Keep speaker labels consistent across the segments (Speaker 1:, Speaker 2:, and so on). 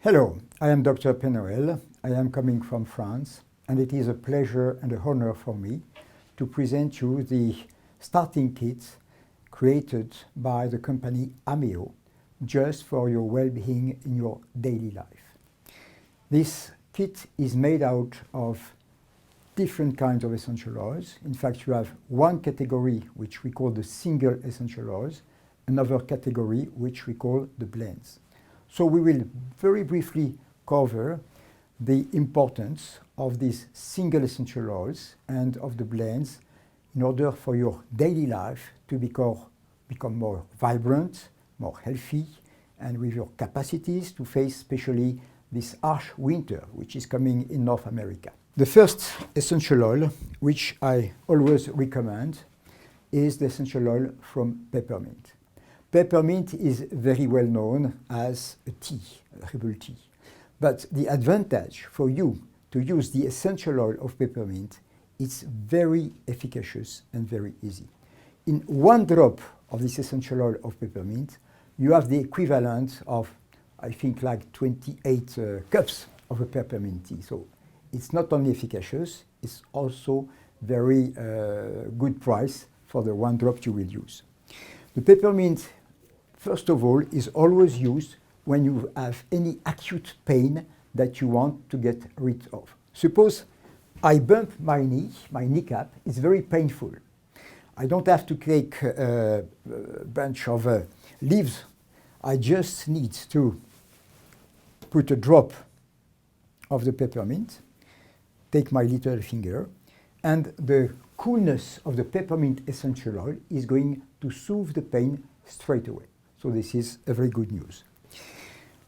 Speaker 1: Hello, I am Dr. Penoel. I am coming from France, and it is a pleasure and an honor for me to present you the starting kit created by the company Ameo just for your well-being in your daily life. This kit is made out of different kinds of essential oils. In fact, you have one category which we call the single essential oils, another category which we call the blends. So we will very briefly cover the importance of these single essential oils and of the blends in order for your daily life to become more vibrant, more healthy, and with your capacities to face especially this harsh winter which is coming in North America. The first essential oil, which I always recommend, is the essential oil from peppermint. Peppermint is very well known as a tea, a herbal tea. But the advantage for you to use the essential oil of peppermint, it's very efficacious and very easy. In one drop of this essential oil of peppermint, you have the equivalent of, I think, like 28 cups of a peppermint tea. So it's not only efficacious, it's also very good price for the one drop you will use. The peppermint, first of all, is always used when you have any acute pain that you want to get rid of. Suppose I bump my knee, my kneecap, it's very painful. I don't have to take a bunch of leaves. I just need to put a drop of the peppermint, take my little finger, and the coolness of the peppermint essential oil is going to soothe the pain straight away. So this is a very good news.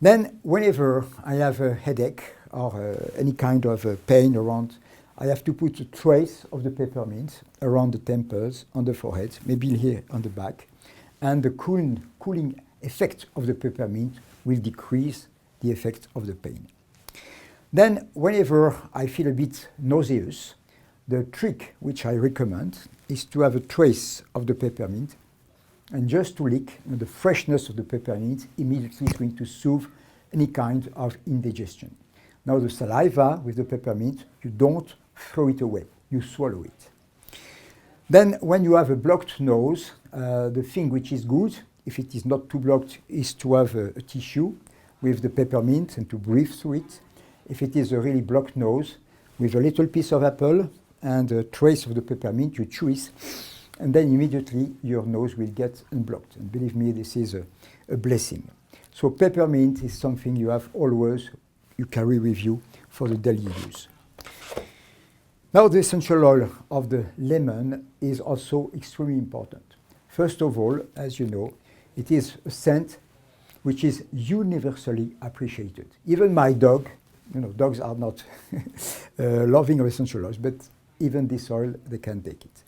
Speaker 1: Then whenever I have a headache or any kind of pain around, I have to put a trace of the peppermint around the temples, on the forehead, maybe here on the back, and the cooling effect of the peppermint will decrease the effect of the pain. Then whenever I feel a bit nauseous, the trick which I recommend is to have a trace of the peppermint and just to lick, and the freshness of the peppermint immediately is going to soothe any kind of indigestion. Now the saliva with the peppermint, you don't throw it away, you swallow it. Then when you have a blocked nose, the thing which is good, if it is not too blocked, is to have a tissue with the peppermint and to breathe through it. If it is a really blocked nose, with a little piece of apple and a trace of the peppermint, you chew it, and then immediately your nose will get unblocked. And believe me, this is a blessing. So peppermint is something you carry with you for the daily use. Now the essential oil of the lemon is also extremely important. First of all, as you know, it is a scent which is universally appreciated. Even my dog, dogs are not loving of essential oils, but even this oil, they can take it.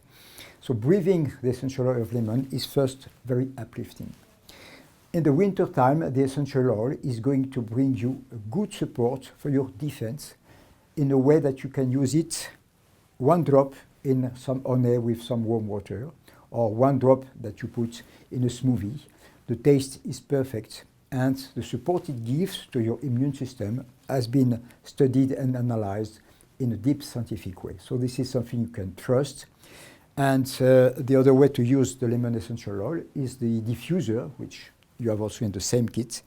Speaker 1: So breathing the essential oil of lemon is first very uplifting. In the winter time, the essential oil is going to bring you a good support for your defense in a way that you can use it one drop in some honey with some warm water, or one drop that you put in a smoothie. The taste is perfect, and the support it gives to your immune system has been studied and analyzed in a deep scientific way. So this is something you can trust. And the other way to use the lemon essential oil is the diffuser, which you have also in the same kit.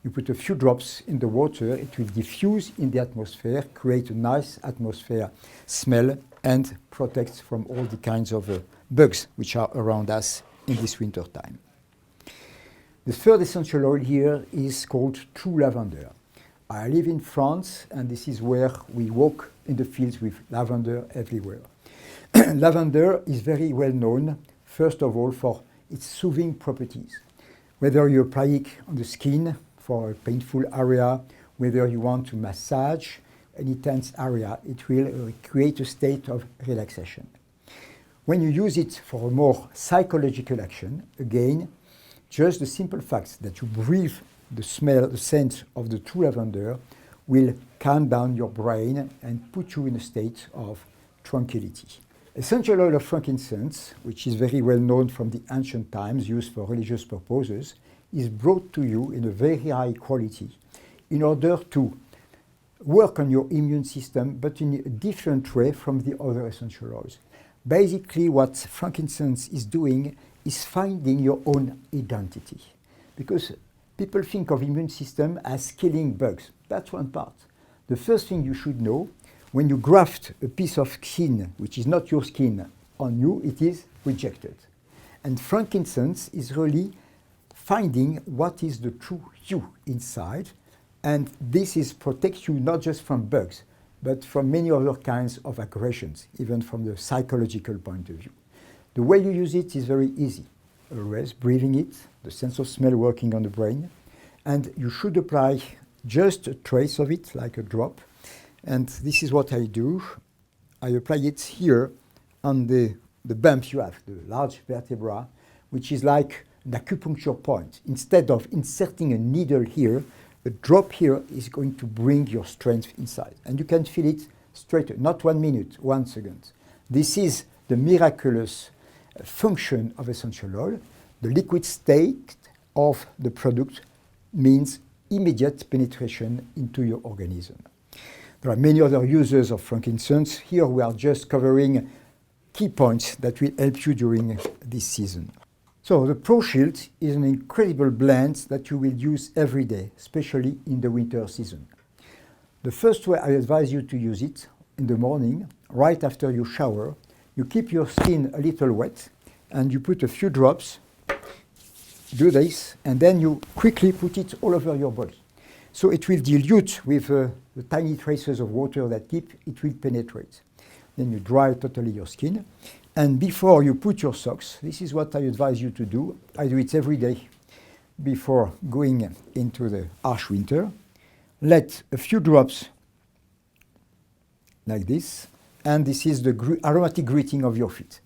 Speaker 1: You put a few drops in the water, it will diffuse in the atmosphere, create a nice atmosphere smell, and protect from all the kinds of bugs which are around us in this winter time. The third essential oil here is called true lavender. I live in France, and this is where we walk in the fields with lavender everywhere. Lavender is very well known, first of all, for its soothing properties. Whether you apply it on the skin for a painful area, whether you want to massage any tense area, it will create a state of relaxation. When you use it for a more psychological action, again, just the simple fact that you breathe the smell, the scent of the true lavender will calm down your brain and put you in a state of tranquility. Essential oil of frankincense, which is very well known from the ancient times, used for religious purposes, is brought to you in a very high quality in order to work on your immune system, but in a different way from the other essential oils. Basically, what frankincense is doing is finding your own identity. Because people think of immune system as killing bugs. That's one part. The first thing you should know, when you graft a piece of skin, which is not your skin, on you, it is rejected. And frankincense is really finding what is the true you inside. And this is protects you not just from bugs, but from many other kinds of aggressions, even from the psychological point of view. The way you use it is very easy. Always breathing it, the sense of smell working on the brain, and you should apply just a trace of it, like a drop. And this is what I do. I apply it here on the bump you have, the large vertebra, which is like an acupuncture point. Instead of inserting a needle here, a drop here is going to bring your strength inside. And you can feel it straight, not 1 minute, 1 second. This is the miraculous function of essential oil. The liquid state of the product means immediate penetration into your organism. There are many other uses of frankincense. Here we are just covering key points that will help you during this season. So the Pro Shield is an incredible blend that you will use every day, especially in the winter season. The first way I advise you to use it in the morning, right after you shower. You keep your skin a little wet and you put a few drops, do this, and then you quickly put it all over your body. So it will dilute with the tiny traces of water that it will penetrate. Then you dry totally your skin. And before you put your socks, this is what I advise you to do. I do it every day before going into the harsh winter. Let a few drops like this, and this is the aromatic greeting of your feet.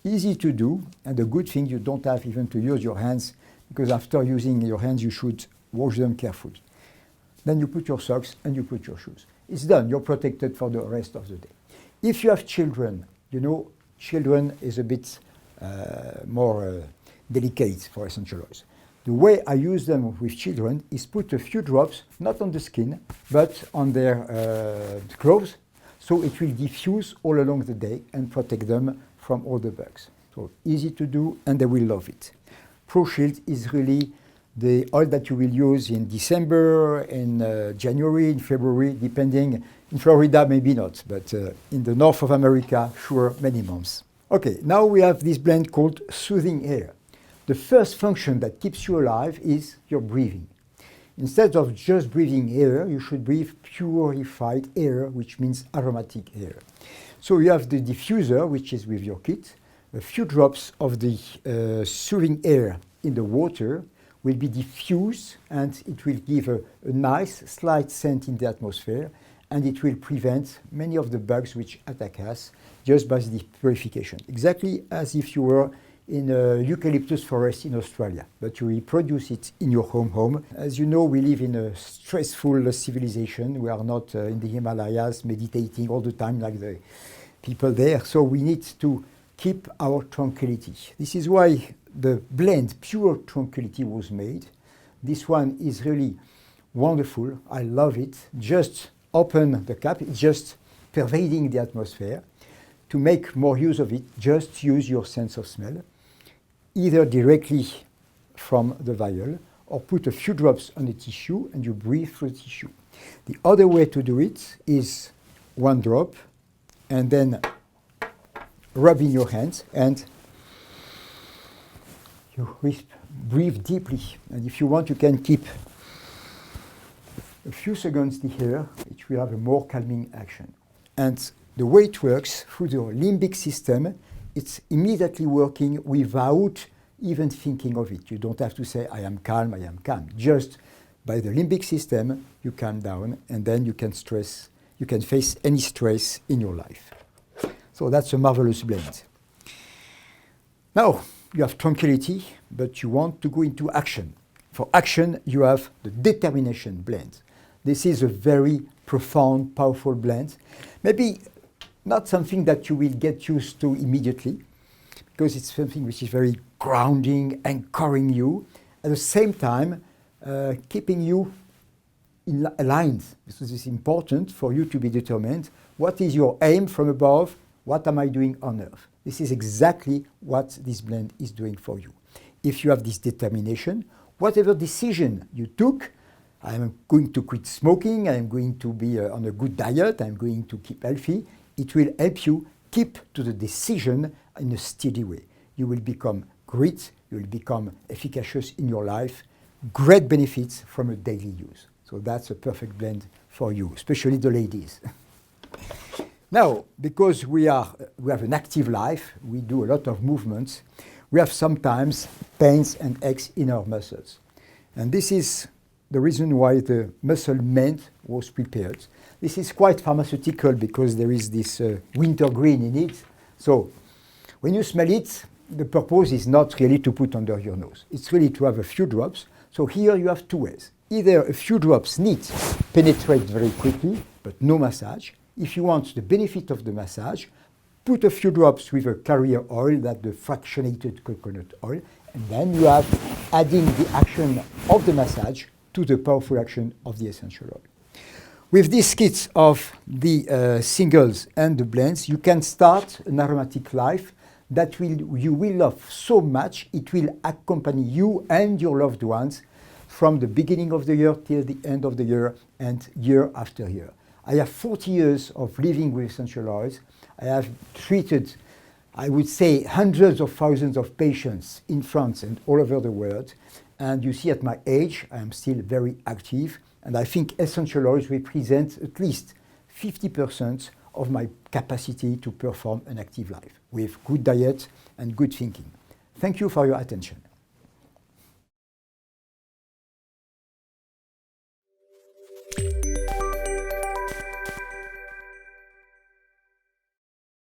Speaker 1: Easy to do, and the good thing, you don't have even to use your hands, because after using your hands, you should wash them carefully. Then you put your socks and you put your shoes. It's done. You're protected for the rest of the day. If you have children, you know, children is a bit more delicate for essential oils. The way I use them with children is put a few drops, not on the skin, but on their clothes, so it will diffuse all along the day and protect them from all the bugs. So easy to do, and they will love it. Pro Shield is really the oil that you will use in December, in January, in February, depending. In Florida, maybe not, but in the north of America, sure, many months. Okay, now we have this blend called soothing air. The first function that keeps you alive is your breathing. Instead of just breathing air, you should breathe purified air, which means aromatic air. So you have the diffuser, which is with your kit. A few drops of the soothing air in the water will be diffused, and it will give a nice, slight scent in the atmosphere, and it will prevent many of the bugs which attack us just by the purification. Exactly as if you were in a eucalyptus forest in Australia, but you reproduce it in your home. As you know, we live in a stressful civilization. We are not in the Himalayas meditating all the time like the people there, so we need to keep our tranquility. This is why the blend Pure Tranquility was made. This one is really wonderful. I love it. Just open the cap, it's just pervading the atmosphere. To make more use of it, just use your sense of smell, either directly from the vial or put a few drops on the tissue and you breathe through the tissue. The other way to do it is 1 drop and then rub in your hands and you breathe deeply. And if you want, you can keep a few seconds here, it will have a more calming action. And the way it works through the limbic system, it's immediately working without even thinking of it. You don't have to say, I am calm, I am calm. Just by the limbic system, you calm down, and then you can face any stress in your life. So that's a marvelous blend. Now, you have tranquility, but you want to go into action. For action, you have the determination blend. This is a very profound, powerful blend. Maybe not something that you will get used to immediately, because it's something which is very grounding, anchoring you, at the same time keeping you aligned. This is important for you to be determined. What is your aim from above? What am I doing on earth? This is exactly what this blend is doing for you. If you have this determination, whatever decision you took, I am going to quit smoking, I am going to be on a good diet, I am going to keep healthy, it will help you keep to the decision in a steady way. You will become great, you will become efficacious in your life, great benefits from a daily use. So that's a perfect blend for you, especially the ladies. Now, because we have an active life, we do a lot of movements, we have sometimes pains and aches in our muscles. And this is the reason why the muscle mend was prepared. This is quite pharmaceutical because there is this wintergreen in it. So when you smell it, the purpose is not really to put under your nose. It's really to have a few drops. So here you have two ways. Either a few drops neat, penetrate very quickly, but no massage. If you want the benefit of the massage, put a few drops with a carrier oil, that's the fractionated coconut oil, and then you have adding the action of the massage to the powerful action of the essential oil. With these kits of the singles and the blends, you can start an aromatic life that you will love so much, it will accompany you and your loved ones from the beginning of the year till the end of the year and year after year. I have 40 years of living with essential oils. I have treated, I would say, hundreds of thousands of patients in France and all over the world. And you see at my age, I am still very active. And I think essential oils represent at least 50% of my capacity to perform an active life with good diet and good thinking. Thank you for your attention.